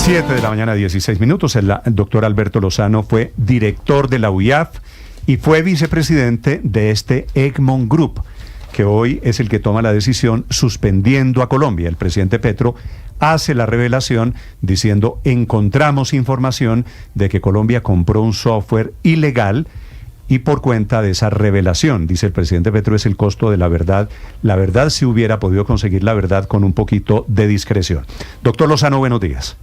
7 de la mañana, 16 minutos. El doctor Alberto Lozano fue director de la UIAF y fue vicepresidente de este Egmont Group, que hoy es el que toma la decisión suspendiendo a Colombia. El presidente Petro hace la revelación diciendo: encontramos información de que Colombia compró un software ilegal y por cuenta de esa revelación, dice el presidente Petro, es el costo de la verdad. La verdad, si hubiera podido conseguir la verdad con un poquito de discreción. Doctor Lozano, buenos días.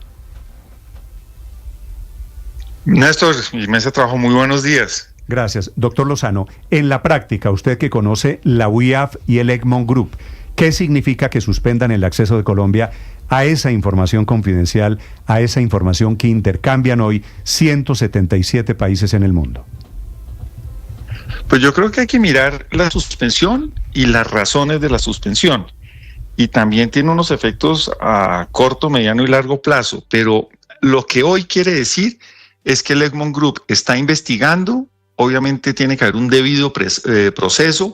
Néstor y mesa de trabajo, muy buenos días. Gracias. Doctor Lozano, en la práctica, usted que conoce la UIAF y el Egmont Group, ¿qué significa que suspendan el acceso de Colombia a esa información confidencial, a esa información que intercambian hoy 177 países en el mundo? Pues yo creo que hay que mirar la suspensión y las razones de la suspensión. Y también tiene unos efectos a corto, mediano y largo plazo. Pero lo que hoy quiere decir es que el Egmont Group está investigando. Obviamente tiene que haber un debido proceso.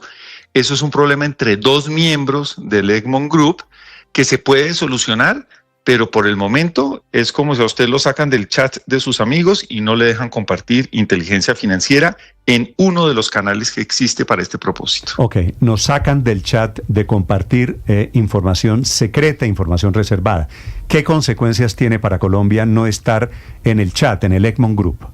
Eso es un problema entre dos miembros del Egmont Group que se puede solucionar, pero por el momento es como si a usted lo sacan del chat de sus amigos y no le dejan compartir inteligencia financiera en uno de los canales que existe para este propósito. Ok, nos sacan del chat de compartir información secreta, información reservada. ¿Qué consecuencias tiene para Colombia no estar en el chat, en el Egmont Group?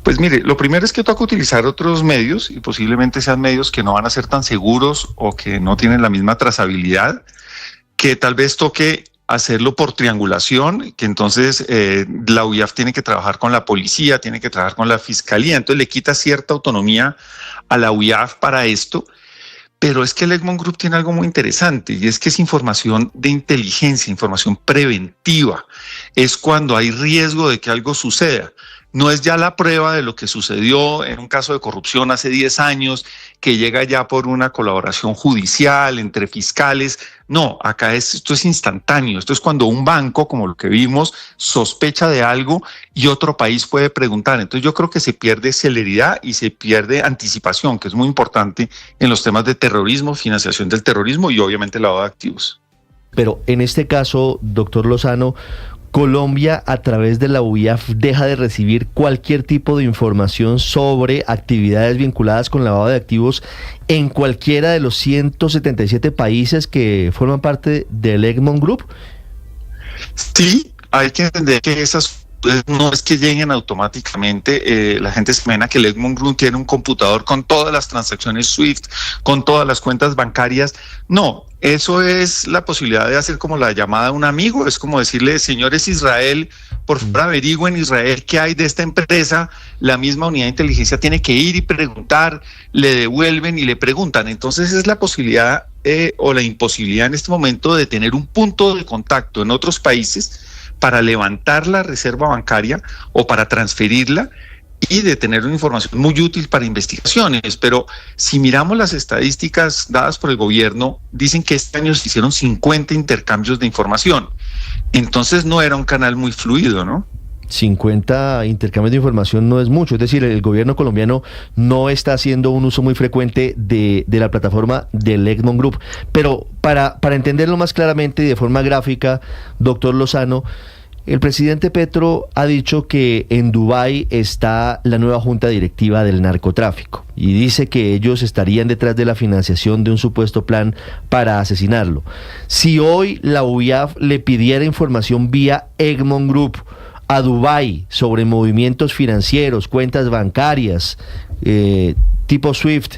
Pues mire, lo primero es que toca utilizar otros medios y posiblemente sean medios que no van a ser tan seguros o que no tienen la misma trazabilidad, que tal vez toque hacerlo por triangulación, que entonces la UIAF tiene que trabajar con la policía, tiene que trabajar con la fiscalía, entonces le quita cierta autonomía a la UIAF para esto. Pero es que el Egmont Group tiene algo muy interesante y es que es información de inteligencia, información preventiva. Es cuando hay riesgo de que algo suceda. No es ya la prueba de lo que sucedió en un caso de corrupción hace 10 años, que llega ya por una colaboración judicial entre fiscales. No, acá esto es instantáneo. Esto es cuando un banco, como lo que vimos, sospecha de algo y otro país puede preguntar. Entonces yo creo que se pierde celeridad y se pierde anticipación, que es muy importante en los temas de terrorismo, financiación del terrorismo y obviamente lavado de activos. Pero en este caso, doctor Lozano, Colombia, a través de la UIAF, deja de recibir cualquier tipo de información sobre actividades vinculadas con lavado de activos en cualquiera de los 177 países que forman parte del Egmont Group. Sí, hay que entender que esas no es que lleguen automáticamente. La gente se imagina que el Egmont Group tiene un computador con todas las transacciones SWIFT, con todas las cuentas bancarias. No, eso es la posibilidad de hacer como la llamada a un amigo. Es como decirle: señores Israel, por favor averigüen Israel qué hay de esta empresa. La misma unidad de inteligencia tiene que ir y preguntar, le devuelven y le preguntan. Entonces es la posibilidad o la imposibilidad en este momento de tener un punto de contacto en otros países para levantar la reserva bancaria o para transferirla y de tener una información muy útil para investigaciones. Pero si miramos las estadísticas dadas por el gobierno, dicen que este año se hicieron 50 intercambios de información. Entonces no era un canal muy fluido, ¿no? 50 intercambios de información no es mucho, es decir, el gobierno colombiano no está haciendo un uso muy frecuente de la plataforma del Egmont Group. Pero para entenderlo más claramente y de forma gráfica, doctor Lozano, el presidente Petro ha dicho que en Dubái está la nueva junta directiva del narcotráfico y dice que ellos estarían detrás de la financiación de un supuesto plan para asesinarlo. Si hoy la UIAF le pidiera información vía Egmont Group a Dubái sobre movimientos financieros, cuentas bancarias, tipo SWIFT,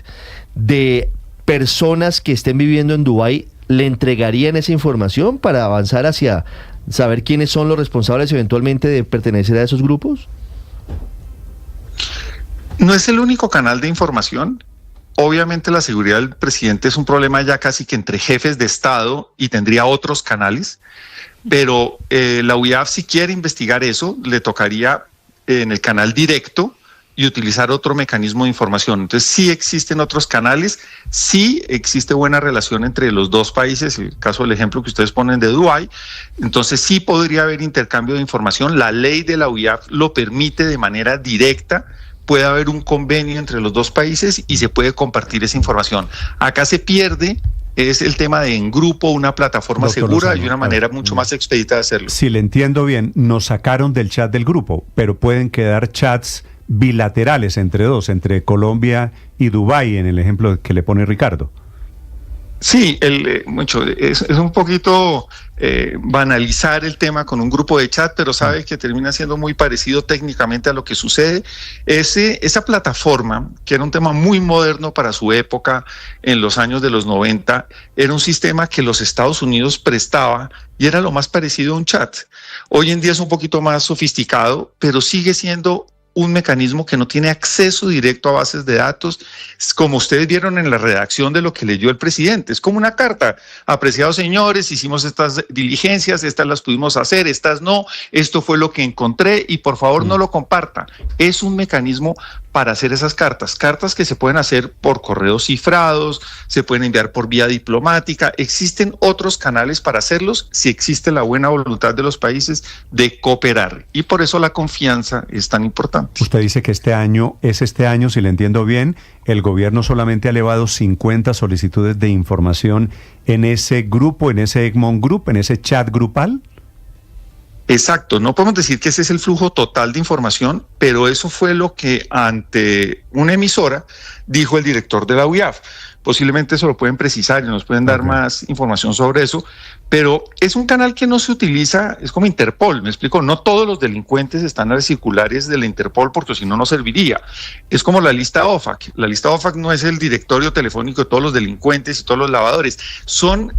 de personas que estén viviendo en Dubái, ¿le entregarían esa información para avanzar hacia saber quiénes son los responsables eventualmente de pertenecer a esos grupos? No es el único canal de información. Obviamente la seguridad del presidente es un problema ya casi que entre jefes de Estado y tendría otros canales. Pero la UIAF, si quiere investigar eso, le tocaría en el canal directo y utilizar otro mecanismo de información. Entonces sí existen otros canales, sí existe buena relación entre los dos países, el caso del ejemplo que ustedes ponen de Dubái. Entonces sí podría haber intercambio de información. La ley de la UIAF lo permite de manera directa. Puede haber un convenio entre los dos países y se puede compartir esa información. Acá se pierde es el tema de en grupo, una plataforma Doctor segura Lozano, y una manera mucho más expedita de hacerlo. Si le entiendo bien, nos sacaron del chat del grupo, pero pueden quedar chats bilaterales entre dos, entre Colombia y Dubái, en el ejemplo que le pone Ricardo. Sí, es un poquito banalizar el tema con un grupo de chat, pero sabe que termina siendo muy parecido técnicamente a lo que sucede. Esa plataforma, que era un tema muy moderno para su época, en los años de los 90, era un sistema que los Estados Unidos prestaba y era lo más parecido a un chat. Hoy en día es un poquito más sofisticado, pero sigue siendo un mecanismo que no tiene acceso directo a bases de datos, como ustedes vieron en la redacción de lo que leyó el presidente. Es como una carta. Apreciados señores, hicimos estas diligencias, estas las pudimos hacer, estas no, esto fue lo que encontré y por favor no lo comparta. Es un mecanismo para hacer esas cartas que se pueden hacer por correos cifrados, se pueden enviar por vía diplomática. Existen otros canales para hacerlos si existe la buena voluntad de los países de cooperar. Y por eso la confianza es tan importante. Usted dice que este año, si le entiendo bien, el gobierno solamente ha elevado 50 solicitudes de información en ese grupo, en ese Egmont Group, en ese chat grupal. Exacto, no podemos decir que ese es el flujo total de información, pero eso fue lo que ante una emisora dijo el director de la UIAF. Posiblemente eso lo pueden precisar y nos pueden dar más información sobre eso, pero es un canal que no se utiliza, es como Interpol, me explico, no todos los delincuentes están en las circulares de la Interpol porque si no, no serviría. Es como la lista OFAC. La lista OFAC no es el directorio telefónico de todos los delincuentes y todos los lavadores, son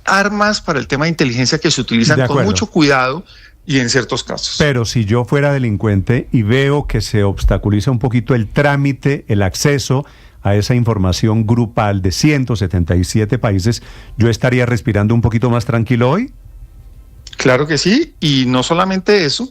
armas para el tema de inteligencia que se utilizan con mucho cuidado y en ciertos casos. Pero si yo fuera delincuente y veo que se obstaculiza un poquito el trámite, el acceso a esa información grupal de 177 países, ¿yo estaría respirando un poquito más tranquilo hoy? Claro que sí, y no solamente eso,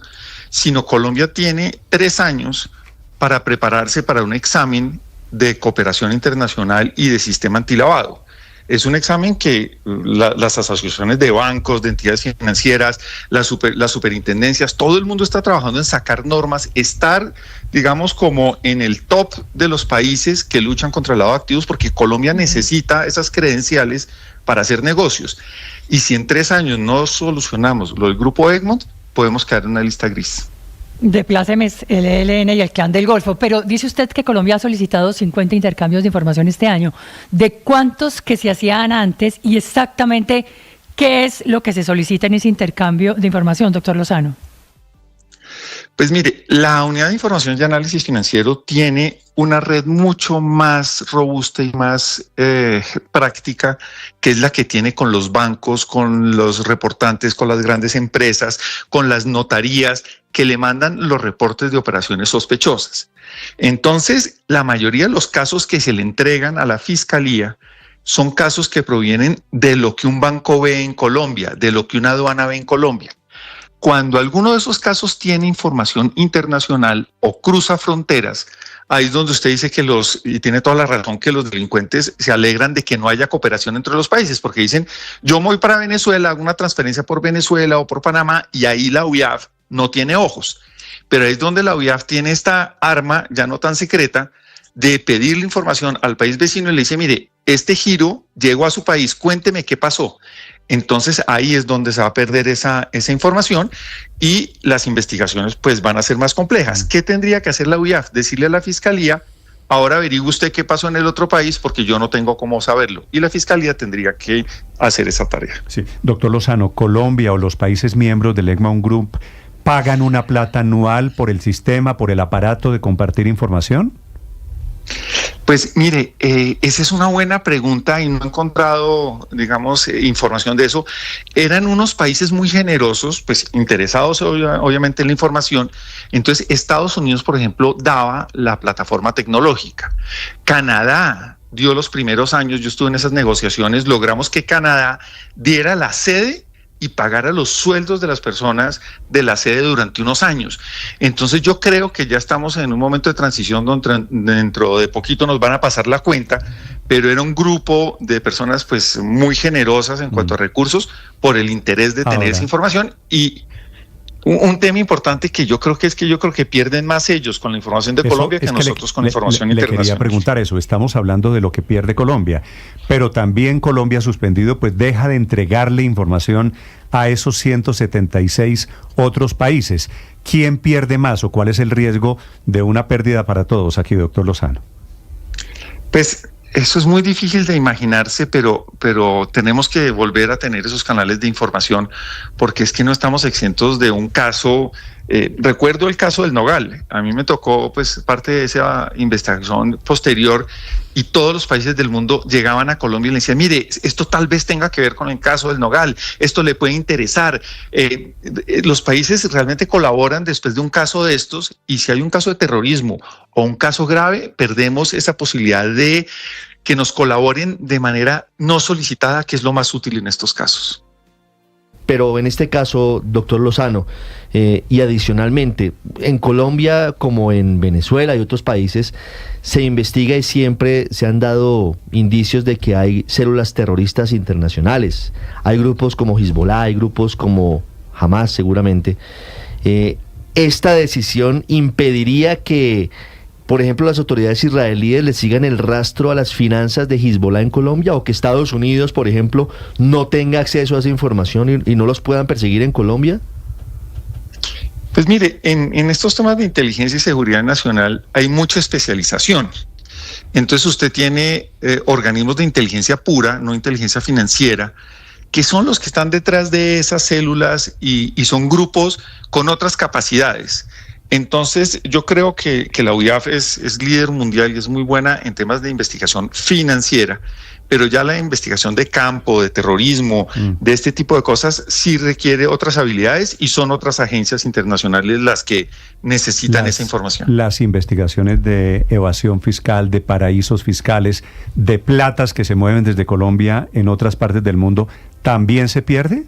sino Colombia tiene 3 años para prepararse para un examen de cooperación internacional y de sistema antilavado. Es un examen que las asociaciones de bancos, de entidades financieras, las superintendencias, todo el mundo está trabajando en sacar normas, estar, digamos, como en el top de los países que luchan contra el lavado de activos, porque Colombia necesita esas credenciales para hacer negocios. Y si en 3 años no solucionamos lo del grupo Egmont, podemos caer en una lista gris. De plácemes el ELN y el Clan del Golfo, pero dice usted que Colombia ha solicitado 50 intercambios de información este año. ¿De cuántos que se hacían antes y exactamente qué es lo que se solicita en ese intercambio de información, doctor Lozano? Pues mire, la Unidad de Información y Análisis Financiero tiene una red mucho más robusta y más práctica, que es la que tiene con los bancos, con los reportantes, con las grandes empresas, con las notarías que le mandan los reportes de operaciones sospechosas. Entonces, la mayoría de los casos que se le entregan a la Fiscalía son casos que provienen de lo que un banco ve en Colombia, de lo que una aduana ve en Colombia. Cuando alguno de esos casos tiene información internacional o cruza fronteras, ahí es donde usted dice que y tiene toda la razón, que los delincuentes se alegran de que no haya cooperación entre los países, porque dicen, yo me voy para Venezuela, hago una transferencia por Venezuela o por Panamá, y ahí la UIAF no tiene ojos. Pero ahí es donde la UIAF tiene esta arma, ya no tan secreta, de pedirle información al país vecino y le dice, mire, este giro llegó a su país, cuénteme qué pasó. Entonces ahí es donde se va a perder esa información y las investigaciones pues van a ser más complejas. ¿Qué tendría que hacer la UIAF? Decirle a la Fiscalía, ahora averigüe usted qué pasó en el otro país porque yo no tengo cómo saberlo. Y la Fiscalía tendría que hacer esa tarea. Sí, doctor Lozano, ¿Colombia o los países miembros del Egmont Group pagan una plata anual por el sistema, por el aparato de compartir información? Pues mire, esa es una buena pregunta y no he encontrado, digamos, información de eso. Eran unos países muy generosos, pues interesados obviamente en la información. Entonces, Estados Unidos, por ejemplo, daba la plataforma tecnológica. Canadá dio los primeros años, yo estuve en esas negociaciones, logramos que Canadá diera la sede y pagara los sueldos de las personas de la sede durante unos años. Entonces yo creo que ya estamos en un momento de transición donde dentro de poquito nos van a pasar la cuenta, pero era un grupo de personas pues muy generosas en cuanto a recursos por el interés de tener esa información y Un tema importante que yo creo que pierden más ellos con la información de Colombia que nosotros con la información internacional. Le quería preguntar eso, estamos hablando de lo que pierde Colombia, pero también Colombia suspendido, pues deja de entregarle información a esos 176 otros países. ¿Quién pierde más o cuál es el riesgo de una pérdida para todos aquí, doctor Lozano? Pues eso es muy difícil de imaginarse, pero tenemos que volver a tener esos canales de información, porque es que no estamos exentos de un caso. Recuerdo el caso del Nogal. A mí me tocó pues parte de esa investigación posterior, y todos los países del mundo llegaban a Colombia y le decían, mire, esto tal vez tenga que ver con el caso del Nogal, esto le puede interesar. Los países realmente colaboran después de un caso de estos, y si hay un caso de terrorismo o un caso grave, perdemos esa posibilidad de que nos colaboren de manera no solicitada, que es lo más útil en estos casos. Pero en este caso, doctor Lozano, y adicionalmente, en Colombia como en Venezuela y otros países, se investiga y siempre se han dado indicios de que hay células terroristas internacionales. Hay grupos como Hezbollah, hay grupos como Hamas seguramente. ¿Esta decisión impediría que, por ejemplo, las autoridades israelíes le sigan el rastro a las finanzas de Hezbollah en Colombia, o que Estados Unidos, por ejemplo, no tenga acceso a esa información y no los puedan perseguir en Colombia? Pues mire, en estos temas de inteligencia y seguridad nacional hay mucha especialización. Entonces usted tiene organismos de inteligencia pura, no inteligencia financiera, que son los que están detrás de esas células, y son grupos con otras capacidades. Entonces, yo creo que la UIAF es líder mundial y es muy buena en temas de investigación financiera, pero ya la investigación de campo, de terrorismo, de este tipo de cosas, sí requiere otras habilidades, y son otras agencias internacionales las que necesitan esa información. Las investigaciones de evasión fiscal, de paraísos fiscales, de platas que se mueven desde Colombia en otras partes del mundo, ¿también se pierde?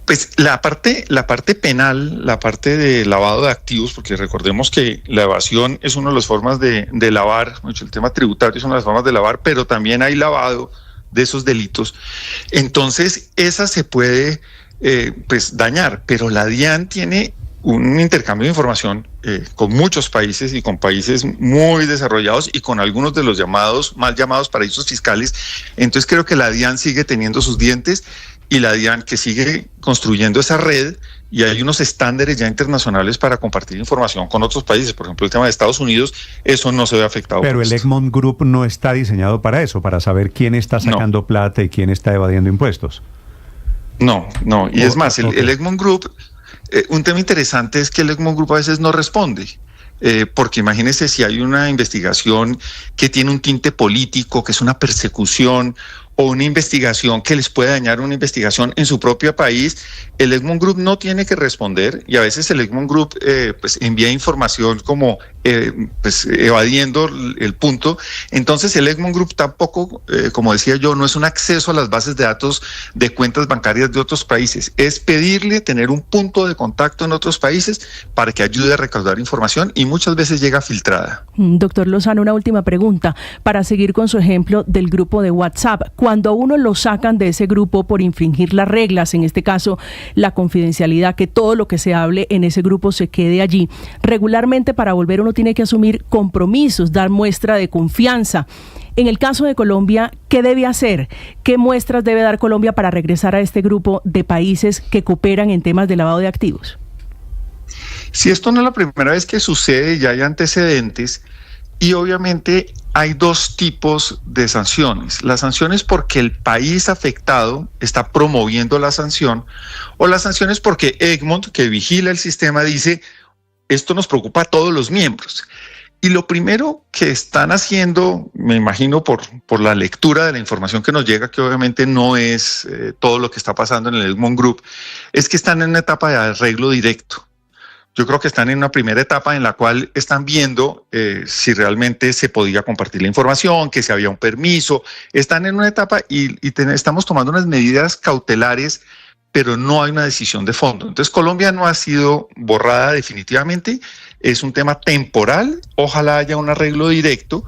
Pues la parte penal, la parte de lavado de activos, porque recordemos que la evasión es una de las formas de lavar, el tema tributario es una de las formas de lavar, pero también hay lavado de esos delitos. Entonces, esa se puede pues dañar, pero la DIAN tiene un intercambio de información con muchos países, y con países muy desarrollados, y con algunos de los mal llamados paraísos fiscales. Entonces creo que la DIAN sigue teniendo sus dientes, y la DIAN que sigue construyendo esa red, y hay unos estándares ya internacionales para compartir información con otros países. Por ejemplo, el tema de Estados Unidos, eso no se ve afectado. Pero el Egmont Group no está diseñado para eso, para saber quién está sacando plata y quién está evadiendo impuestos. No, y es más, el Egmont Group, un tema interesante es que el Egmont Group a veces no responde. Porque imagínense, si hay una investigación que tiene un tinte político, que es una persecución, o una investigación que les puede dañar, una investigación en su propio país, el Egmont Group no tiene que responder, y a veces el Egmont Group pues envía información como pues evadiendo el punto. Entonces el Egmont Group tampoco, como decía yo, no es un acceso a las bases de datos de cuentas bancarias de otros países, es pedirle tener un punto de contacto en otros países para que ayude a recaudar información, y muchas veces llega filtrada. Doctor Lozano, una última pregunta para seguir con su ejemplo del grupo de WhatsApp. Cuando a uno lo sacan de ese grupo por infringir las reglas, en este caso la confidencialidad, que todo lo que se hable en ese grupo se quede allí, regularmente para volver uno tiene que asumir compromisos, dar muestra de confianza. En el caso de Colombia, ¿qué debe hacer? ¿Qué muestras debe dar Colombia para regresar a este grupo de países que cooperan en temas de lavado de activos? Si esto no es la primera vez que sucede, ya hay antecedentes, y obviamente hay dos tipos de sanciones. Las sanciones porque el país afectado está promoviendo la sanción, o las sanciones porque Egmont, que vigila el sistema, dice, esto nos preocupa a todos los miembros. Y lo primero que están haciendo, me imagino por la lectura de la información que nos llega, que obviamente no es todo lo que está pasando en el Egmont Group, es que están en una etapa de arreglo directo. Yo creo que están en una primera etapa en la cual están viendo si realmente se podía compartir la información, que si había un permiso. Están en una etapa y estamos tomando unas medidas cautelares, pero no hay una decisión de fondo. Entonces Colombia no ha sido borrada definitivamente, es un tema temporal, ojalá haya un arreglo directo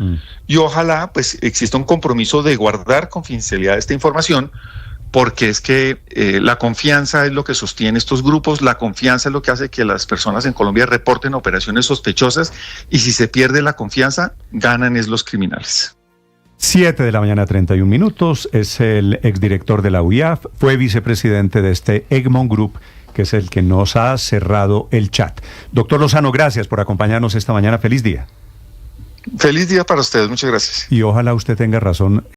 y ojalá pues exista un compromiso de guardar confidencialidad de esta información, porque es que la confianza es lo que sostiene estos grupos, la confianza es lo que hace que las personas en Colombia reporten operaciones sospechosas, y si se pierde la confianza, ganan es los criminales. 7:31 a.m. Es el exdirector de la UIAF, fue vicepresidente de este Egmont Group, que es el que nos ha cerrado el chat. Doctor Lozano, gracias por acompañarnos esta mañana. Feliz día. Feliz día para ustedes, muchas gracias. Y ojalá usted tenga razón.